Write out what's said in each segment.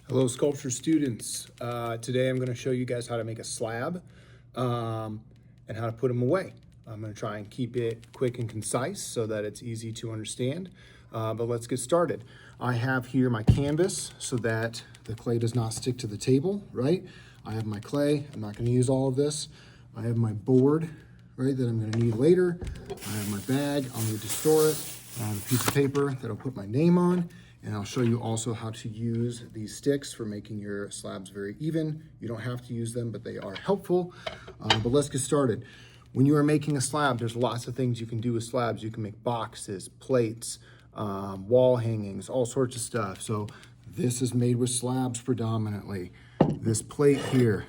Hello sculpture students. Today I'm going to show you guys how to make a slab and how to put them away. I'm going to try and keep it quick and concise so that it's easy to understand, but let's get started. I have here my canvas so that the clay does not stick to the table, right? I have my clay. I'm not going to use all of this. I have my board, right, that I'm going to need later. I have my bag. I'll need to store it. I have a piece of paper that I'll put my name on. And I'll show you also how to use these sticks for making your slabs very even. You don't have to use them, but they are helpful. But let's get started. When you are making a slab, there's lots of things you can do with slabs. You can make boxes, plates, wall hangings, all sorts of stuff. So this is made with slabs predominantly. This plate here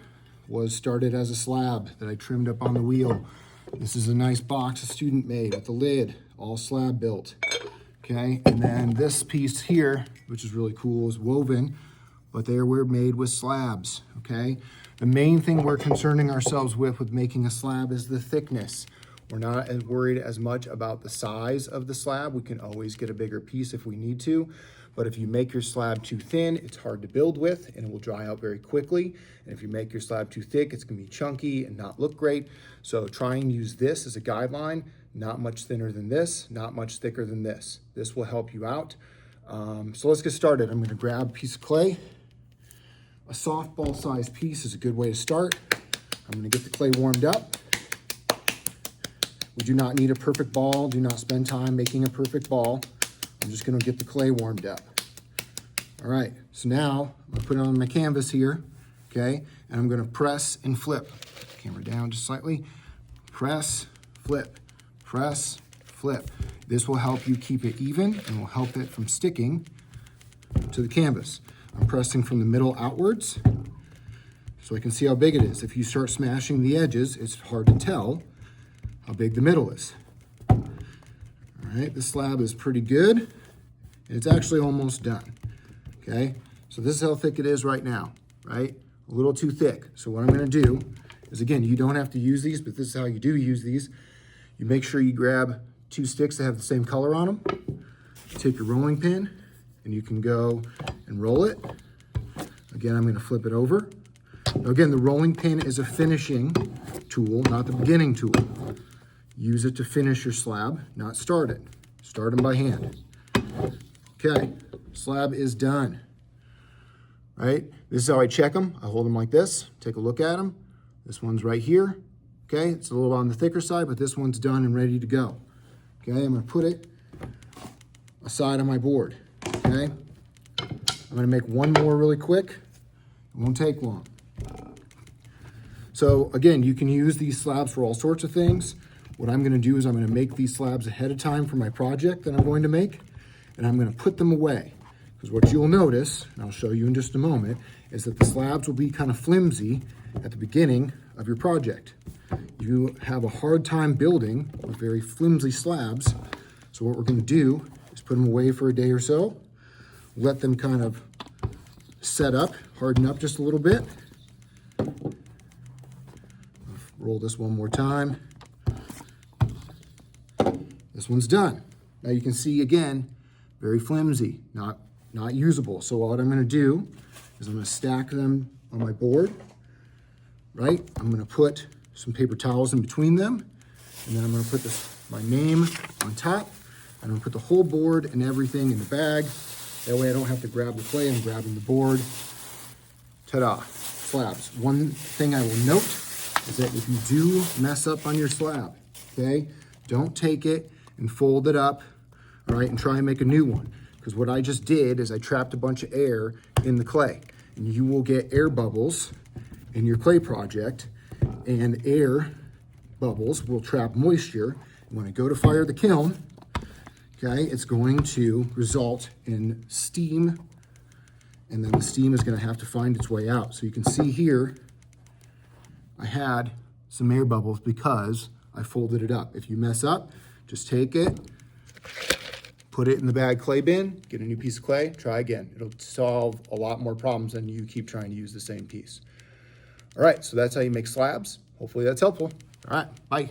was started as a slab that I trimmed up on the wheel. This is a nice box a student made with the lid, all slab built. Okay, and then this piece here, which is really cool, is woven, but they were made with slabs, okay? The main thing we're concerning ourselves with making a slab is the thickness. We're not as worried as much about the size of the slab. We can always get a bigger piece if we need to, but if you make your slab too thin, it's hard to build with and it will dry out very quickly. And if you make your slab too thick, it's gonna be chunky and not look great. So try and use this as a guideline. Not much thinner than this, not much thicker than this. This will help you out. So let's get started. I'm gonna grab a piece of clay. A softball sized piece is a good way to start. I'm gonna get the clay warmed up. We do not need a perfect ball. Do not spend time making a perfect ball. I'm just gonna get the clay warmed up. All right, so now I'm gonna put it on my canvas here, okay? And I'm gonna press and flip. Camera down just slightly. Press, flip. Press, flip. This will help you keep it even and will help it from sticking to the canvas. I'm pressing from the middle outwards so I can see how big it is. If you start smashing the edges, it's hard to tell how big the middle is. All right, this slab is pretty good. And it's actually almost done, okay? So this is how thick it is right now, right? A little too thick. So what I'm gonna do is, again, you don't have to use these, but this is how you do use these. You make sure you grab two sticks that have the same color on them. You take your rolling pin and you can go and roll it. Again, I'm going to flip it over. Now again, the rolling pin is a finishing tool, not the beginning tool. Use it to finish your slab, not start it. Start them by hand. Okay, slab is done. Right? This is how I check them. I hold them like this, take a look at them. This one's right here. Okay, it's a little on the thicker side, but this one's done and ready to go. Okay, I'm gonna put it aside on my board, okay? I'm gonna make one more really quick. It won't take long. So again, you can use these slabs for all sorts of things. What I'm gonna do is I'm gonna make these slabs ahead of time for my project that I'm going to make, and I'm gonna put them away. Because what you'll notice, and I'll show you in just a moment, is that the slabs will be kind of flimsy at the beginning of your project. You have a hard time building with very flimsy slabs. So what we're gonna do is put them away for a day or so, let them kind of set up, harden up just a little bit. Roll this one more time. This one's done. Now you can see again, very flimsy, not usable. So what I'm gonna do is I'm gonna stack them on my board, right? I'm gonna put some paper towels in between them, and then I'm gonna put my name on top. I'm gonna put the whole board and everything in the bag. That way I don't have to grab the clay, I'm grabbing the board. Ta-da, slabs. One thing I will note is that if you do mess up on your slab, okay, don't take it and fold it up, all right, and try and make a new one. Because what I just did is I trapped a bunch of air in the clay, and you will get air bubbles in your clay project, and air bubbles will trap moisture. And when I go to fire the kiln, okay, it's going to result in steam, and then the steam is gonna have to find its way out. So you can see here, I had some air bubbles because I folded it up. If you mess up, just take it, put it in the bag clay bin, get a new piece of clay, try again. It'll solve a lot more problems than you keep trying to use the same piece. All right, so that's how you make slabs. Hopefully that's helpful. All right, bye.